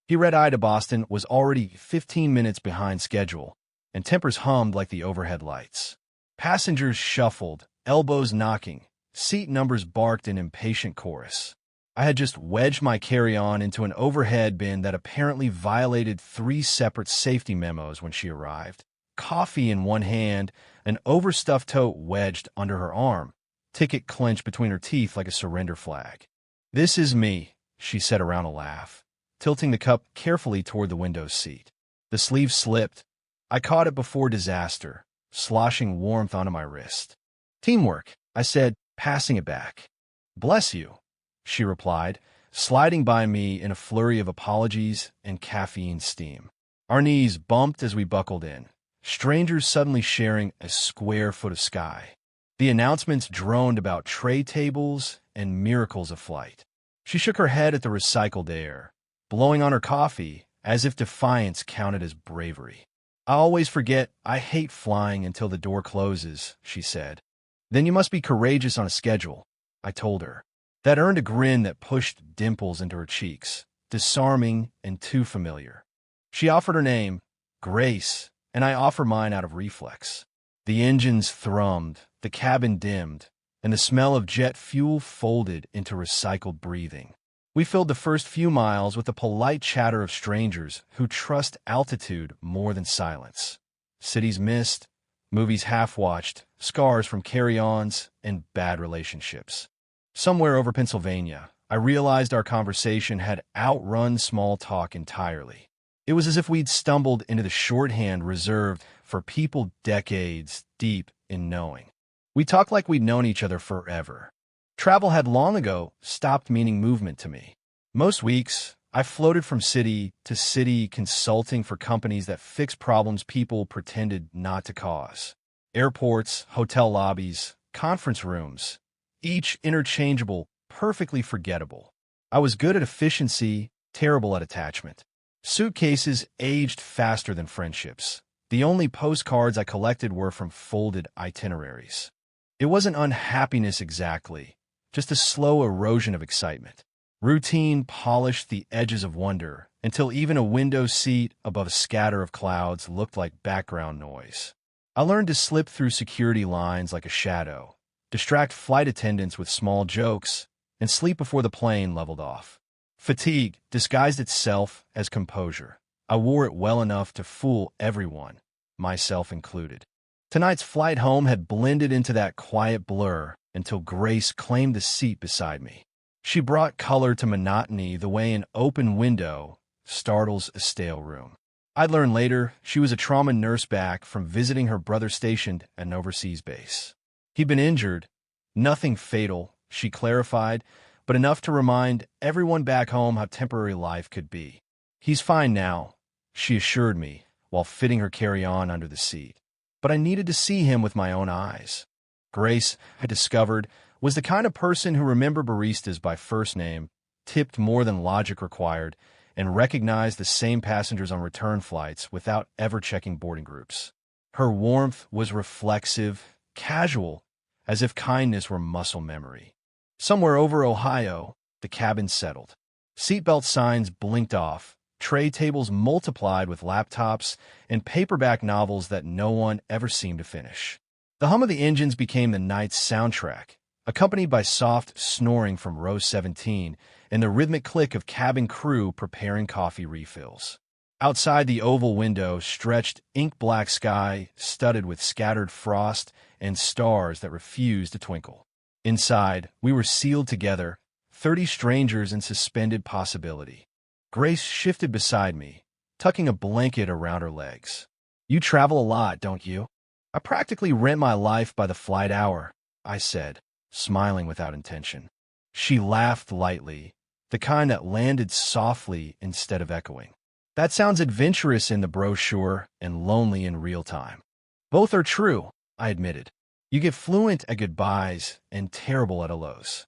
He red-eyed to Boston was already 15 minutes behind schedule, and tempers hummed like the overhead lights. Passengers shuffled, elbows knocking, seat numbers barked in impatient chorus. I had just wedged my carry-on into an overhead bin that apparently violated 3 separate safety memos when she arrived. Coffee in one hand, an overstuffed tote wedged under her arm, ticket clenched between her teeth like a surrender flag. "This is me," she said around a laugh, tilting the cup carefully toward the window seat. The sleeve slipped. I caught it before disaster, sloshing warmth onto my wrist. "Teamwork," I said, passing it back. "Bless you," she replied, sliding by me in a flurry of apologies and caffeine steam. Our knees bumped as we buckled in, strangers suddenly sharing a square foot of sky. The announcements droned about tray tables and miracles of flight. She shook her head at the recycled air, blowing on her coffee as if defiance counted as bravery. "I always forget I hate flying until the door closes," she said. "Then you must be courageous on a schedule," I told her. That earned a grin that pushed dimples into her cheeks, disarming and too familiar. She offered her name, Grace, and I offered mine out of reflex. The engines thrummed, the cabin dimmed, and the smell of jet fuel folded into recycled breathing. We filled the first few miles with the polite chatter of strangers who trust altitude more than silence. Cities missed, movies half-watched, scars from carry-ons, and bad relationships. Somewhere over Pennsylvania, I realized our conversation had outrun small talk entirely. It was as if we'd stumbled into the shorthand reserved for people decades deep in knowing. We talked like we'd known each other forever. Travel had long ago stopped meaning movement to me. Most weeks, I floated from city to city consulting for companies that fix problems people pretended not to cause. Airports, hotel lobbies, conference rooms, each interchangeable, perfectly forgettable. I was good at efficiency, terrible at attachment. Suitcases aged faster than friendships. The only postcards I collected were from folded itineraries. It wasn't unhappiness exactly, just a slow erosion of excitement. Routine polished the edges of wonder until even a window seat above a scatter of clouds looked like background noise. I learned to slip through security lines like a shadow, distract flight attendants with small jokes, and sleep before the plane leveled off. Fatigue disguised itself as composure. I wore it well enough to fool everyone, myself included. Tonight's flight home had blended into that quiet blur until Grace claimed the seat beside me. She brought color to monotony the way an open window startles a stale room. I'd learn later she was a trauma nurse back from visiting her brother stationed at an overseas base. He'd been injured, nothing fatal, she clarified, but enough to remind everyone back home how temporary life could be. "He's fine now," she assured me, while fitting her carry-on under the seat. But I needed to see him with my own eyes. Grace, I discovered, was the kind of person who remembered baristas by first name, tipped more than logic required, and recognized the same passengers on return flights without ever checking boarding groups. Her warmth was reflexive, casual, as if kindness were muscle memory. Somewhere over Ohio, the cabin settled. Seatbelt signs blinked off, tray tables multiplied with laptops, and paperback novels that no one ever seemed to finish. The hum of the engines became the night's soundtrack, accompanied by soft snoring from row 17 and the rhythmic click of cabin crew preparing coffee refills. Outside the oval window stretched ink-black sky studded with scattered frost and stars that refused to twinkle. Inside, we were sealed together, 30 strangers in suspended possibility. Grace shifted beside me, tucking a blanket around her legs. "You travel a lot, don't you?" "I practically rent my life by the flight hour," I said, smiling without intention. She laughed lightly, the kind that landed softly instead of echoing. "That sounds adventurous in the brochure and lonely in real time." "Both are true," I admitted. "You get fluent at goodbyes and terrible at hellos.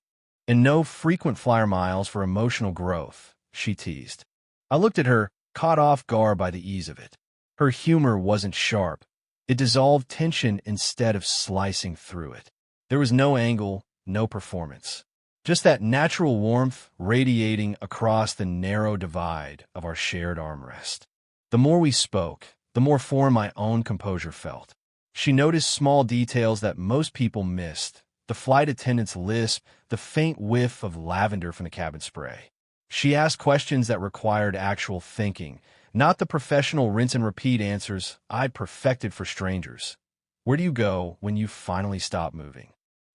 And no frequent flyer miles for emotional growth," she teased. I looked at her, caught off guard by the ease of it. Her humor wasn't sharp. It dissolved tension instead of slicing through it. There was no angle, no performance. Just that natural warmth radiating across the narrow divide of our shared armrest. The more we spoke, the more foreign my own composure felt. She noticed small details that most people missed: the flight attendant's lisp, the faint whiff of lavender from the cabin spray. She asked questions that required actual thinking, not the professional rinse-and-repeat answers I'd perfected for strangers. Where do you go when you finally stop moving?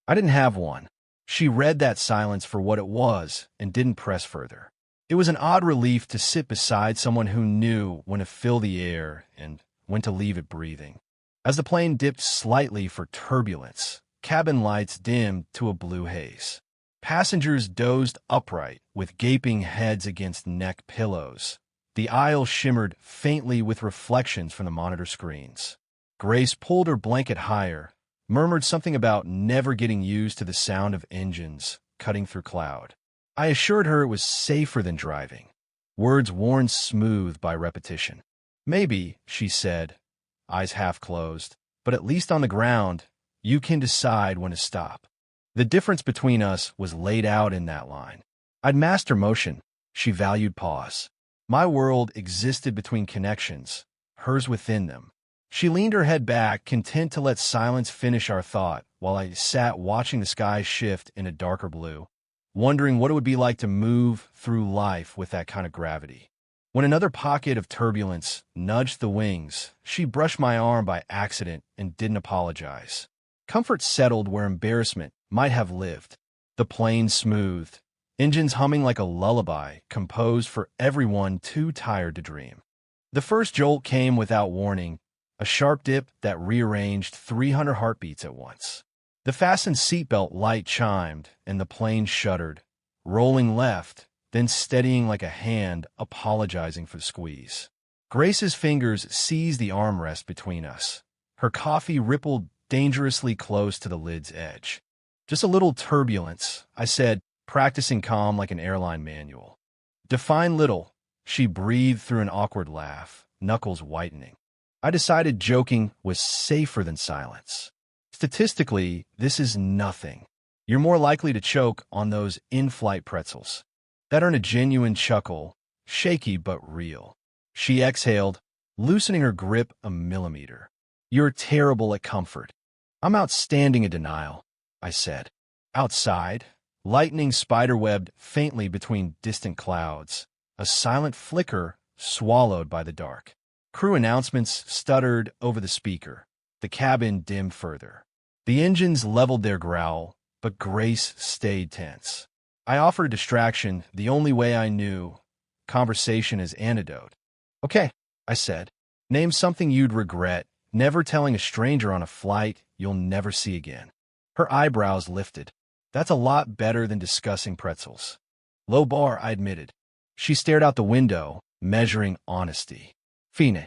I didn't have one. She read that silence for what it was and didn't press further. It was an odd relief to sit beside someone who knew when to fill the air and when to leave it breathing. As the plane dipped slightly for turbulence, cabin lights dimmed to a blue haze. Passengers dozed upright with gaping heads against neck pillows. The aisle shimmered faintly with reflections from the monitor screens. Grace pulled her blanket higher, murmured something about never getting used to the sound of engines cutting through cloud. I assured her it was safer than driving, words worn smooth by repetition. Maybe, she said, eyes half closed, but at least on the ground, you can decide when to stop. The difference between us was laid out in that line. I'd master motion. She valued pause. My world existed between connections, hers within them. She leaned her head back, content to let silence finish our thought, while I sat watching the sky shift in a darker blue, wondering what it would be like to move through life with that kind of gravity. When another pocket of turbulence nudged the wings, she brushed my arm by accident and didn't apologize. Comfort settled where embarrassment might have lived. The plane smoothed, engines humming like a lullaby composed for everyone too tired to dream. The first jolt came without warning, a sharp dip that rearranged 300 heartbeats at once. The fastened seatbelt light chimed, and the plane shuddered, rolling left, then steadying like a hand apologizing for the squeeze. Grace's fingers seized the armrest between us. Her coffee rippled dangerously close to the lid's edge. Just a little turbulence, I said, practicing calm like an airline manual. Define little, she breathed through an awkward laugh, knuckles whitening. I decided joking was safer than silence. Statistically, this is nothing. You're more likely to choke on those in-flight pretzels that earn a genuine chuckle, shaky but real. She exhaled, loosening her grip a millimeter. You're terrible at comfort. I'm outstanding at denial, I said. Outside, lightning spiderwebbed faintly between distant clouds, a silent flicker swallowed by the dark. Crew announcements stuttered over the speaker. The cabin dimmed further. The engines leveled their growl, but Grace stayed tense. I offered a distraction the only way I knew. Conversation as antidote. Okay, I said. Name something you'd regret never telling a stranger on a flight you'll never see again. Her eyebrows lifted. That's a lot better than discussing pretzels. Low bar, I admitted. She stared out the window, measuring honesty. Fine.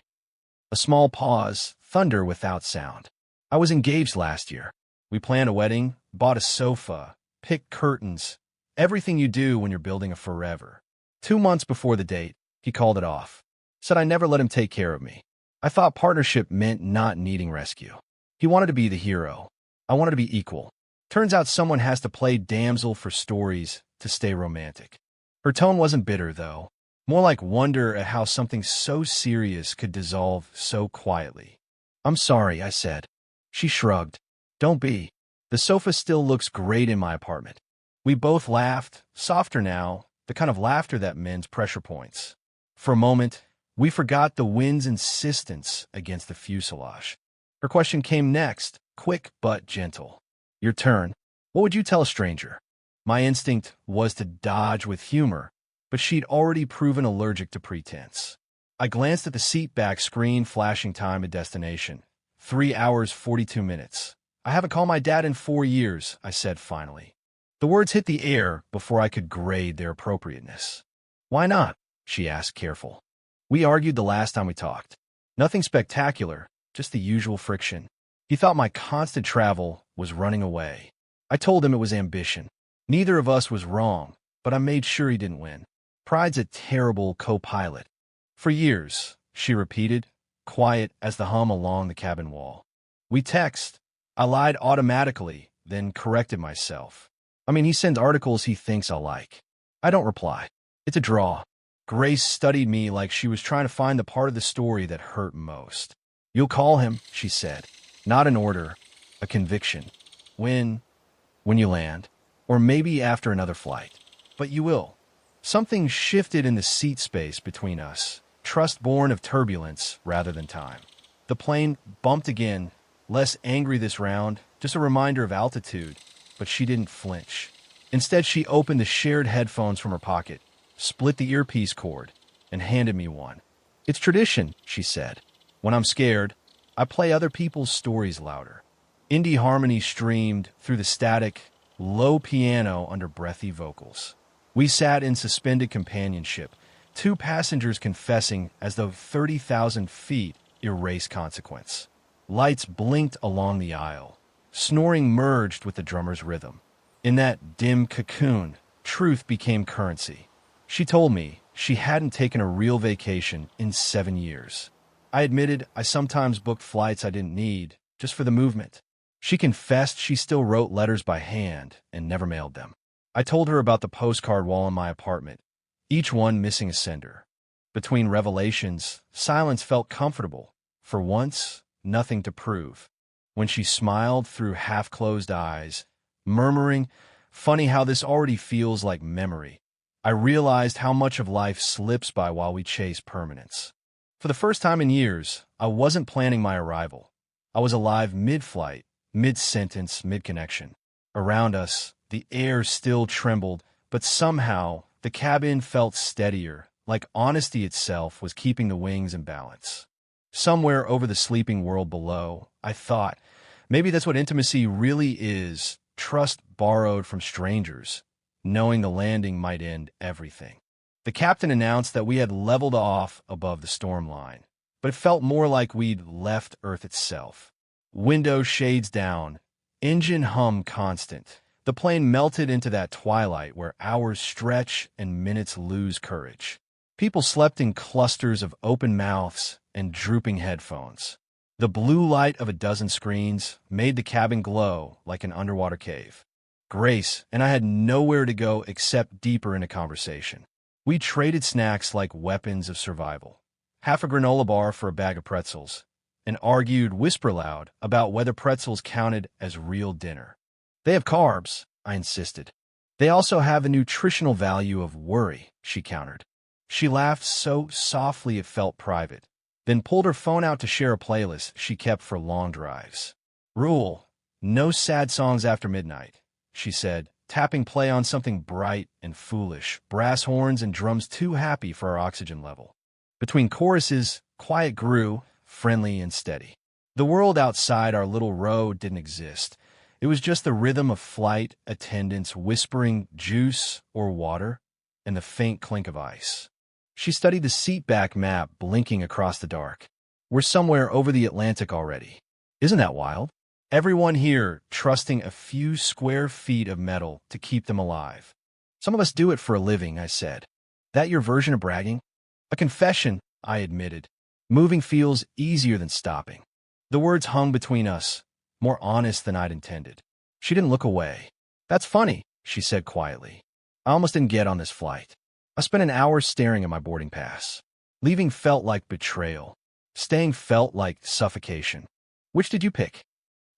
A small pause, thunder without sound. I was engaged last year. We planned a wedding, bought a sofa, picked curtains, everything you do when you're building a forever. 2 months before the date, he called it off. Said I never let him take care of me. I thought partnership meant not needing rescue. He wanted to be the hero. I wanted to be equal. Turns out someone has to play damsel for stories to stay romantic. Her tone wasn't bitter, though. More like wonder at how something so serious could dissolve so quietly. I'm sorry, I said. She shrugged. Don't be. The sofa still looks great in my apartment. We both laughed, softer now, the kind of laughter that mends pressure points. For a moment, we forgot the wind's insistence against the fuselage. Her question came next, quick but gentle. Your turn. What would you tell a stranger? My instinct was to dodge with humor, but she'd already proven allergic to pretense. I glanced at the seatback screen flashing time and destination. 3 hours, 42 minutes. I haven't called my dad in 4 years, I said finally. The words hit the air before I could grade their appropriateness. Why not? She asked, careful. We argued the last time we talked. Nothing spectacular, just the usual friction. He thought my constant travel was running away. I told him it was ambition. Neither of us was wrong, but I made sure he didn't win. Pride's a terrible co-pilot. For years, she repeated, quiet as the hum along the cabin wall. We text. I lied automatically, then corrected myself. I mean, he sends articles he thinks I'll like. I don't reply. It's a draw. Grace studied me like she was trying to find the part of the story that hurt most. You'll call him, she said. Not an order, a conviction. When? When you land. Or maybe after another flight. But you will. Something shifted in the seat space between us. Trust born of turbulence rather than time. The plane bumped again, less angry this round, just a reminder of altitude, but she didn't flinch. Instead, she opened the shared headphones from her pocket, split the earpiece cord, and handed me one. It's tradition, she said. When I'm scared, I play other people's stories louder. Indie harmony streamed through the static, low piano under breathy vocals. We sat in suspended companionship, two passengers confessing as though 30,000 feet erase consequence. Lights blinked along the aisle. Snoring merged with the drummer's rhythm. In that dim cocoon, truth became currency. She told me she hadn't taken a real vacation in 7 years. I admitted I sometimes booked flights I didn't need, just for the movement. She confessed she still wrote letters by hand and never mailed them. I told her about the postcard wall in my apartment, each one missing a sender. Between revelations, silence felt comfortable. For once, nothing to prove. When she smiled through half-closed eyes, murmuring, "Funny how this already feels like memory," I realized how much of life slips by while we chase permanence. For the first time in years, I wasn't planning my arrival. I was alive mid-flight, mid-sentence, mid-connection. Around us, the air still trembled, but somehow the cabin felt steadier, like honesty itself was keeping the wings in balance. Somewhere over the sleeping world below, I thought, maybe that's what intimacy really is, trust borrowed from strangers, knowing the landing might end everything. The captain announced that we had leveled off above the storm line, but it felt more like we'd left Earth itself. Window shades down, engine hum constant. The plane melted into that twilight where hours stretch and minutes lose courage. People slept in clusters of open mouths and drooping headphones. The blue light of a dozen screens made the cabin glow like an underwater cave. Grace and I had nowhere to go except deeper into conversation. We traded snacks like weapons of survival. Half a granola bar for a bag of pretzels, and argued whisper loud about whether pretzels counted as real dinner. They have carbs, I insisted. They also have the nutritional value of worry, she countered. She laughed so softly it felt private, then pulled her phone out to share a playlist she kept for long drives. Rule: no sad songs after midnight, she said, tapping play on something bright and foolish, brass horns and drums too happy for our oxygen level. Between choruses, quiet grew, friendly and steady. The world outside our little row didn't exist. It was just the rhythm of flight attendants whispering juice or water and the faint clink of ice. She studied the seatback map blinking across the dark. We're somewhere over the Atlantic already. Isn't that wild? Everyone here trusting a few square feet of metal to keep them alive. Some of us do it for a living, I said. That your version of bragging? A confession, I admitted. Moving feels easier than stopping. The words hung between us, more honest than I'd intended. She didn't look away. That's funny, she said quietly. I almost didn't get on this flight. I spent an hour staring at my boarding pass. Leaving felt like betrayal. Staying felt like suffocation. Which did you pick?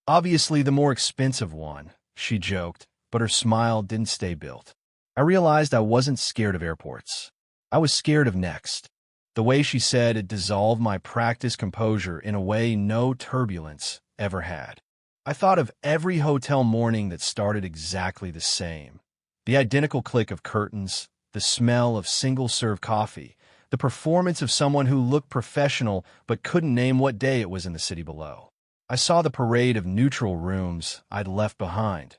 Obviously the more expensive one, she joked, but her smile didn't stay built. I realized I wasn't scared of airports. I was scared of next. The way she said it dissolved my practiced composure in a way no turbulence ever had. I thought of every hotel morning that started exactly the same. The identical click of curtains, the smell of single-serve coffee, the performance of someone who looked professional but couldn't name what day it was in the city below. I saw the parade of neutral rooms I'd left behind,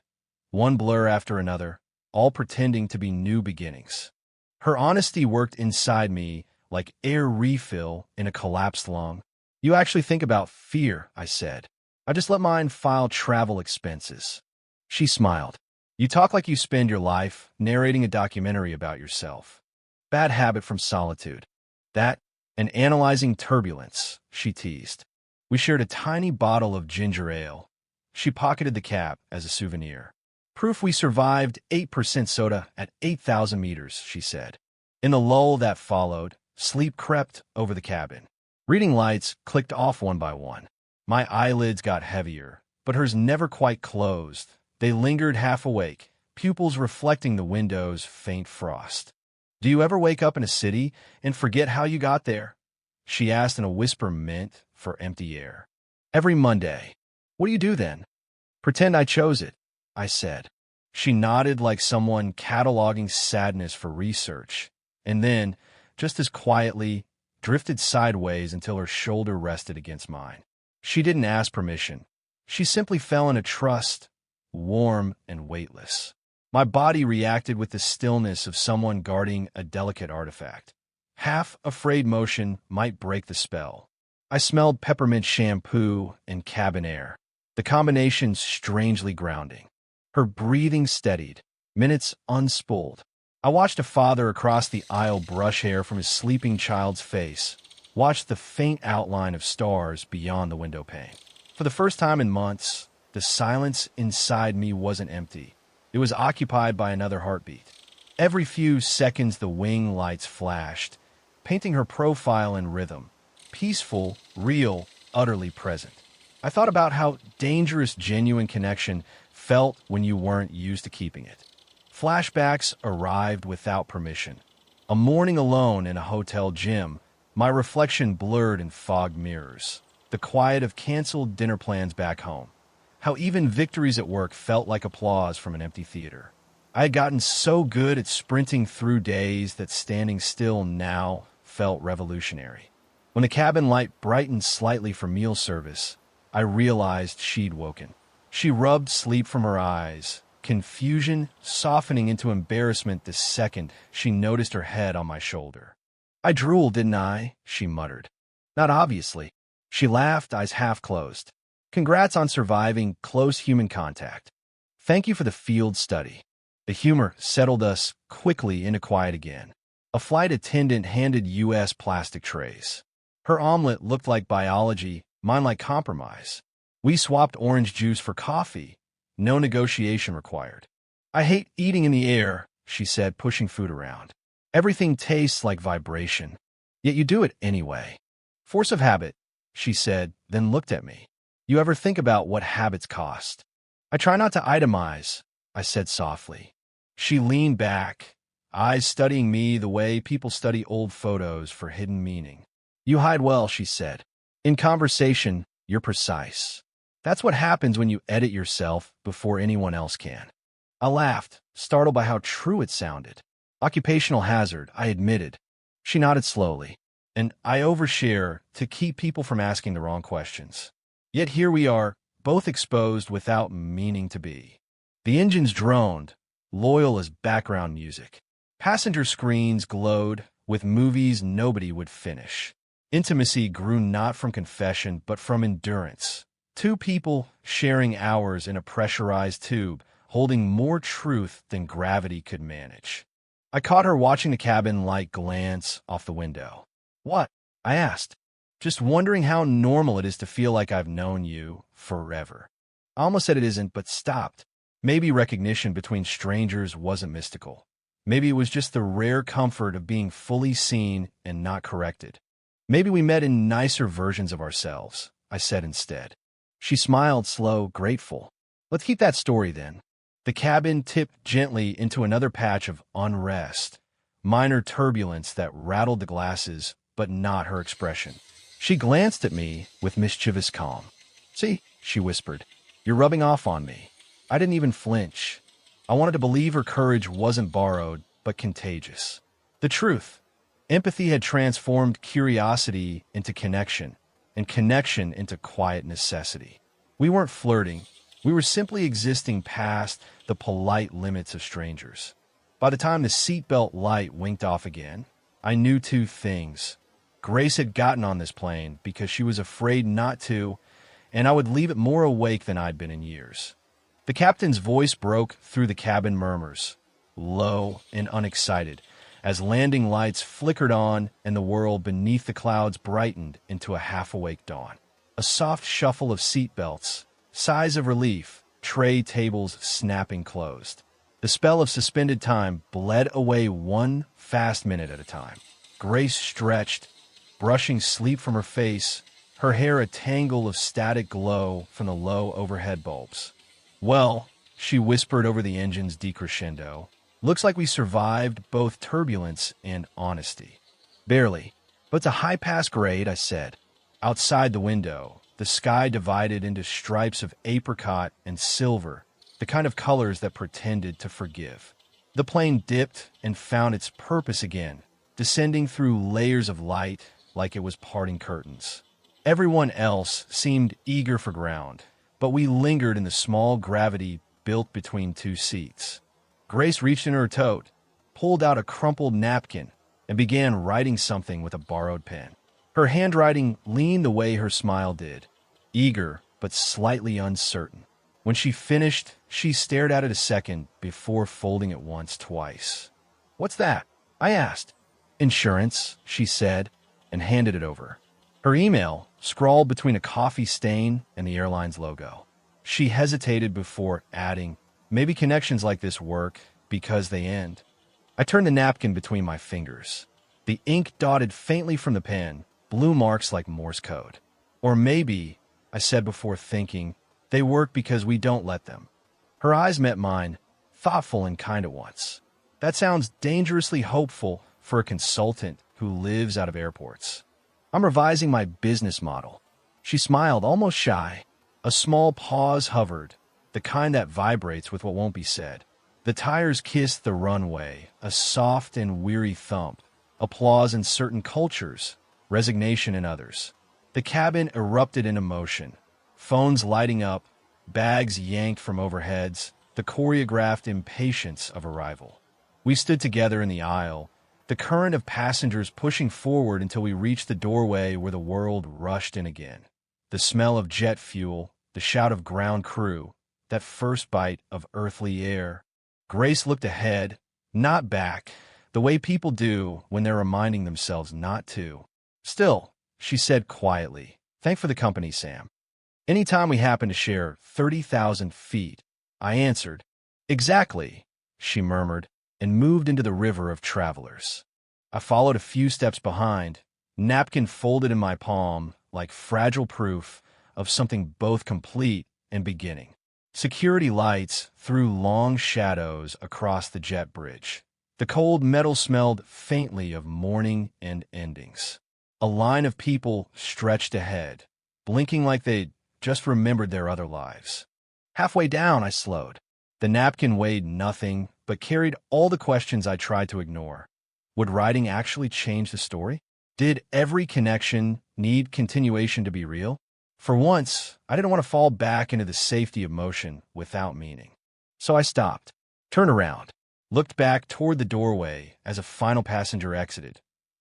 one blur after another, all pretending to be new beginnings. Her honesty worked inside me like air refill in a collapsed lung. You actually think about fear, I said. I just let mine file travel expenses. She smiled. You talk like you spend your life narrating a documentary about yourself. Bad habit from solitude. That and analyzing turbulence, she teased. We shared a tiny bottle of ginger ale. She pocketed the cap as a souvenir. Proof we survived 8% soda at 8,000 meters, she said. In the lull that followed, sleep crept over the cabin. Reading lights clicked off one by one. My eyelids got heavier, but hers never quite closed. They lingered half awake, pupils reflecting the window's faint frost. Do you ever wake up in a city and forget how you got there? She asked in a whisper meant for empty air. Every Monday. What do you do then? Pretend I chose it, I said. She nodded like someone cataloging sadness for research, and then, just as quietly, drifted sideways until her shoulder rested against mine. She didn't ask permission. She simply fell into trust, warm and weightless. My body reacted with the stillness of someone guarding a delicate artifact. Half-afraid motion might break the spell. I smelled peppermint shampoo and cabin air, the combination strangely grounding. Her breathing steadied, minutes unspooled. I watched a father across the aisle brush hair from his sleeping child's face, watched the faint outline of stars beyond the window pane. For the first time in months, the silence inside me wasn't empty. It was occupied by another heartbeat. Every few seconds the wing lights flashed, painting her profile in rhythm. Peaceful, real, utterly present. I thought about how dangerous genuine connection felt when you weren't used to keeping it. Flashbacks arrived without permission. A morning alone in a hotel gym, my reflection blurred in fogged mirrors. The quiet of canceled dinner plans back home. How even victories at work felt like applause from an empty theater. I had gotten so good at sprinting through days that standing still now felt revolutionary. When the cabin light brightened slightly for meal service, I realized she'd woken. She rubbed sleep from her eyes, confusion softening into embarrassment the second she noticed her head on my shoulder. I drooled, didn't I? She muttered. Not obviously. She laughed, eyes half closed. Congrats on surviving close human contact. Thank you for the field study. The humor settled us quickly into quiet again. A flight attendant handed U.S. plastic trays. Her omelet looked like biology, mine like compromise. We swapped orange juice for coffee. No negotiation required. I hate eating in the air, she said, pushing food around. Everything tastes like vibration. Yet you do it anyway. Force of habit, she said, then looked at me. You ever think about what habits cost? I try not to itemize, I said softly. She leaned back, eyes studying me the way people study old photos for hidden meaning. You hide well, she said. In conversation, you're precise. That's what happens when you edit yourself before anyone else can. I laughed, startled by how true it sounded. Occupational hazard, I admitted. She nodded slowly. And I overshare to keep people from asking the wrong questions. Yet here we are, both exposed without meaning to be. The engines droned, loyal as background music. Passenger screens glowed with movies nobody would finish. Intimacy grew not from confession, but from endurance. Two people sharing hours in a pressurized tube, holding more truth than gravity could manage. I caught her watching the cabin light glance off the window. What? I asked. Just wondering how normal it is to feel like I've known you forever. I almost said it isn't, but stopped. Maybe recognition between strangers wasn't mystical. Maybe it was just the rare comfort of being fully seen and not corrected. Maybe we met in nicer versions of ourselves, I said instead. She smiled, slow, grateful. Let's keep that story then. The cabin tipped gently into another patch of unrest, minor turbulence that rattled the glasses, but not her expression. She glanced at me with mischievous calm. See, she whispered, you're rubbing off on me. I didn't even flinch. I wanted to believe her courage wasn't borrowed, but contagious. The truth. Empathy had transformed curiosity into connection, and connection into quiet necessity. We weren't flirting. We were simply existing past the polite limits of strangers. By the time the seatbelt light winked off again, I knew two things. Grace had gotten on this plane because she was afraid not to, and I would leave it more awake than I'd been in years. The captain's voice broke through the cabin murmurs, low and unexcited, as landing lights flickered on and the world beneath the clouds brightened into a half-awake dawn. A soft shuffle of seatbelts, sighs of relief, tray tables snapping closed. The spell of suspended time bled away one fast minute at a time. Grace stretched, brushing sleep from her face, her hair a tangle of static glow from the low overhead bulbs. "Well," she whispered over the engine's decrescendo, "looks like we survived both turbulence and honesty." "Barely, but it's a high-pass grade," I said. Outside the window, the sky divided into stripes of apricot and silver, the kind of colors that pretended to forgive. The plane dipped and found its purpose again, descending through layers of light like it was parting curtains. Everyone else seemed eager for ground, but we lingered in the small gravity built between two seats. Grace reached into her tote, pulled out a crumpled napkin, and began writing something with a borrowed pen. Her handwriting leaned the way her smile did, eager but slightly uncertain. When she finished, she stared at it a second before folding it once, twice. "What's that?" I asked. "Insurance," she said, and handed it over. Her email scrawled between a coffee stain and the airline's logo. She hesitated before adding, "Maybe connections like this work because they end." I turned the napkin between my fingers. The ink dotted faintly from the pen, blue marks like Morse code. "Or maybe," I said before thinking, "they work because we don't let them." Her eyes met mine, thoughtful and kind at once. That sounds dangerously hopeful for a consultant who lives out of airports. "I'm revising my business model." She smiled, almost shy. A small pause hovered, the kind that vibrates with what won't be said. The tires kissed the runway, a soft and weary thump, applause in certain cultures, resignation in others. The cabin erupted in emotion, phones lighting up, bags yanked from overheads, the choreographed impatience of arrival. We stood together in the aisle, the current of passengers pushing forward until we reached the doorway where the world rushed in again. The smell of jet fuel, the shout of ground crew, that first bite of earthly air. Grace looked ahead, not back, the way people do when they're reminding themselves not to. "Still," she said quietly, "thank for the company, Sam. Anytime we happen to share 30,000 feet." I answered, "Exactly," she murmured, and moved into the river of travelers. I followed a few steps behind, napkin folded in my palm like fragile proof of something both complete and beginning. Security lights threw long shadows across the jet bridge. The cold metal smelled faintly of morning and endings. A line of people stretched ahead, blinking like they'd just remembered their other lives. Halfway down, I slowed. The napkin weighed nothing, but carried all the questions I tried to ignore. Would writing actually change the story? Did every connection need continuation to be real? For once, I didn't want to fall back into the safety of motion without meaning. So I stopped, turned around, looked back toward the doorway as a final passenger exited.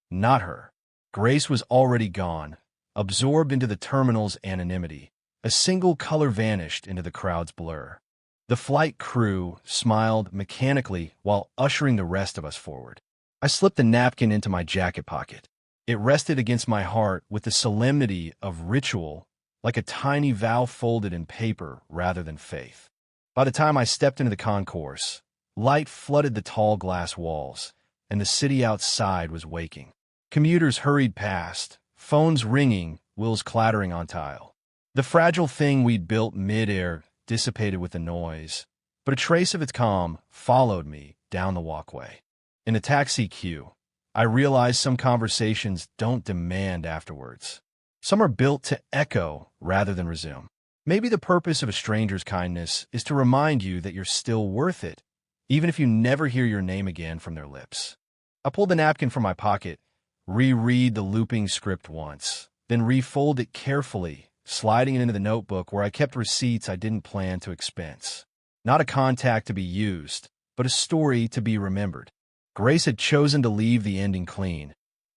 Not her. Grace was already gone, absorbed into the terminal's anonymity. A single color vanished into the crowd's blur. The flight crew smiled mechanically while ushering the rest of us forward. I slipped the napkin into my jacket pocket. It rested against my heart with the solemnity of ritual, like a tiny vow folded in paper rather than faith. By the time I stepped into the concourse, light flooded the tall glass walls, and the city outside was waking. Commuters hurried past, phones ringing, wheels clattering on tile. The fragile thing we'd built mid-air dissipated with the noise, but a trace of its calm followed me down the walkway. In the taxi queue, I realized some conversations don't demand afterwards. Some are built to echo rather than resume. Maybe the purpose of a stranger's kindness is to remind you that you're still worth it, even if you never hear your name again from their lips. I pulled the napkin from my pocket, reread the looping script once, then refold it carefully, sliding it into the notebook where I kept receipts I didn't plan to expense. Not a contact to be used, but a story to be remembered. Grace had chosen to leave the ending clean.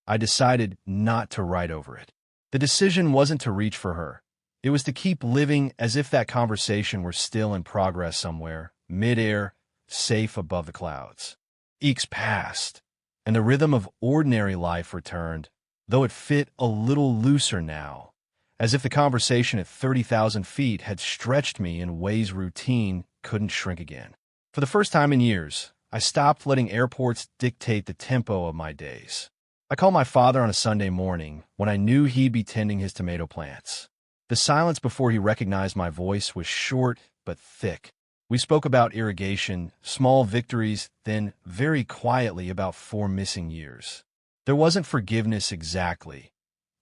I decided not to write over it. The decision wasn't to reach for her. It was to keep living as if that conversation were still in progress somewhere, mid-air, safe above the clouds. Eeks passed, and the rhythm of ordinary life returned, though it fit a little looser now, as if the conversation at 30,000 feet had stretched me in ways routine couldn't shrink again. For the first time in years, I stopped letting airports dictate the tempo of my days. I called my father on a Sunday morning when I knew he'd be tending his tomato plants. The silence before he recognized my voice was short but thick. We spoke about irrigation, small victories, then very quietly about 4 missing years. There wasn't forgiveness exactly,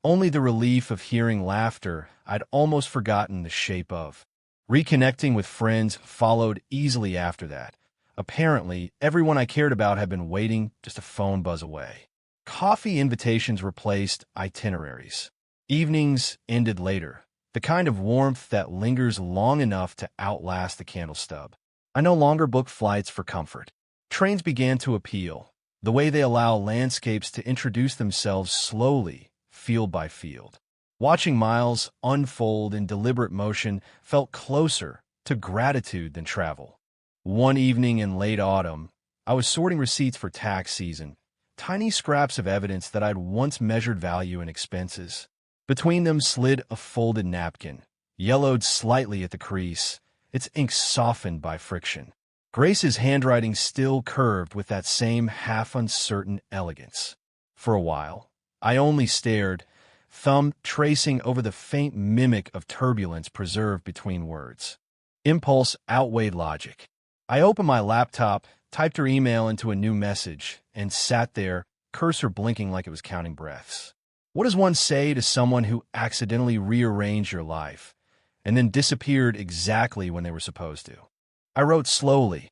only the relief of hearing laughter I'd almost forgotten the shape of. Reconnecting with friends followed easily after that. Apparently, everyone I cared about had been waiting just a phone buzz away. Coffee invitations replaced itineraries. Evenings ended later, the kind of warmth that lingers long enough to outlast the candle stub. I no longer booked flights for comfort. Trains began to appeal, the way they allow landscapes to introduce themselves slowly, field by field. Watching miles unfold in deliberate motion felt closer to gratitude than travel. One evening in late autumn, I was sorting receipts for tax season, tiny scraps of evidence that I'd once measured value in expenses. Between them slid a folded napkin, yellowed slightly at the crease, its ink softened by friction. Grace's handwriting still curved with that same half-uncertain elegance. For a while, I only stared, thumb tracing over the faint mimic of turbulence preserved between words. Impulse outweighed logic. I opened my laptop, typed her email into a new message, and sat there, cursor blinking like it was counting breaths. What does one say to someone who accidentally rearranged your life and then disappeared exactly when they were supposed to? I wrote slowly,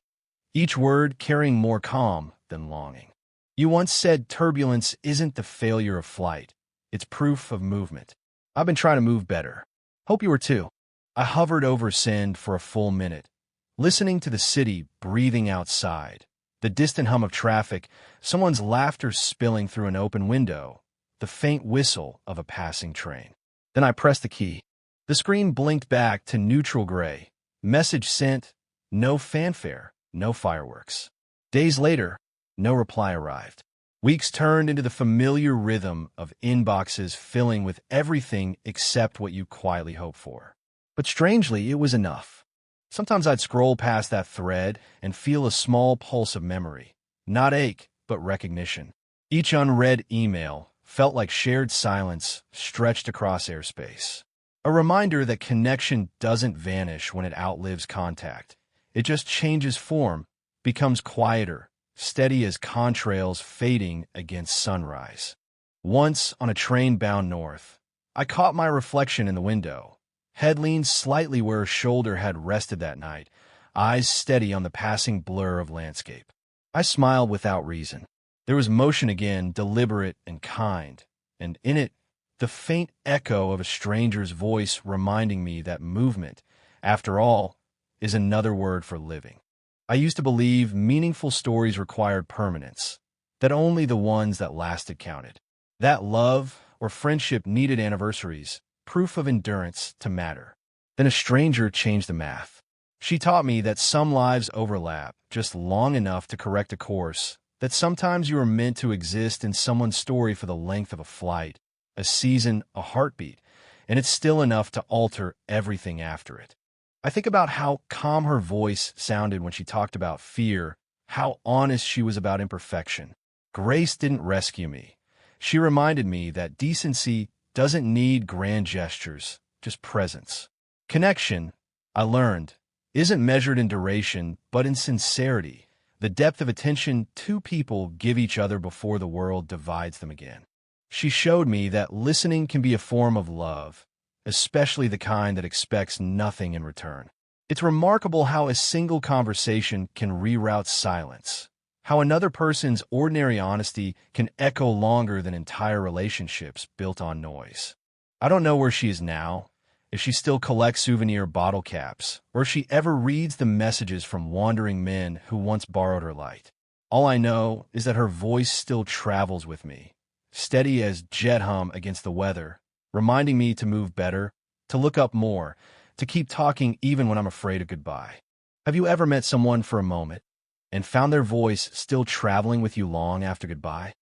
each word carrying more calm than longing. You once said turbulence isn't the failure of flight. It's proof of movement. I've been trying to move better. Hope you were too. I hovered over send for a full minute, listening to the city breathing outside, the distant hum of traffic, someone's laughter spilling through an open window, the faint whistle of a passing train. Then I pressed the key. The screen blinked back to neutral gray. Message sent, no fanfare, no fireworks. Days later, no reply arrived. Weeks turned into the familiar rhythm of inboxes filling with everything except what you quietly hope for. But strangely, it was enough. Sometimes I'd scroll past that thread and feel a small pulse of memory. Not ache, but recognition. Each unread email felt like shared silence stretched across airspace. A reminder that connection doesn't vanish when it outlives contact. It just changes form, becomes quieter, steady as contrails fading against sunrise. Once, on a train bound north, I caught my reflection in the window. Head leaned slightly where her shoulder had rested that night, eyes steady on the passing blur of landscape. I smiled without reason. There was motion again, deliberate and kind, and in it, the faint echo of a stranger's voice reminding me that movement, after all, is another word for living. I used to believe meaningful stories required permanence, that only the ones that lasted counted. That love or friendship needed anniversaries, proof of endurance to matter. Then a stranger changed the math. She taught me that some lives overlap just long enough to correct a course, that sometimes you are meant to exist in someone's story for the length of a flight, a season, a heartbeat, and it's still enough to alter everything after it. I think about how calm her voice sounded when she talked about fear, how honest she was about imperfection. Grace didn't rescue me. She reminded me that decency doesn't need grand gestures, just presence. Connection, I learned, isn't measured in duration, but in sincerity, the depth of attention two people give each other before the world divides them again. She showed me that listening can be a form of love, especially the kind that expects nothing in return. It's remarkable how a single conversation can reroute silence, how another person's ordinary honesty can echo longer than entire relationships built on noise. I don't know where she is now, if she still collects souvenir bottle caps, or if she ever reads the messages from wandering men who once borrowed her light. All I know is that her voice still travels with me, steady as jet hum against the weather, reminding me to move better, to look up more, to keep talking even when I'm afraid of goodbye. Have you ever met someone for a moment and found their voice still traveling with you long after goodbye?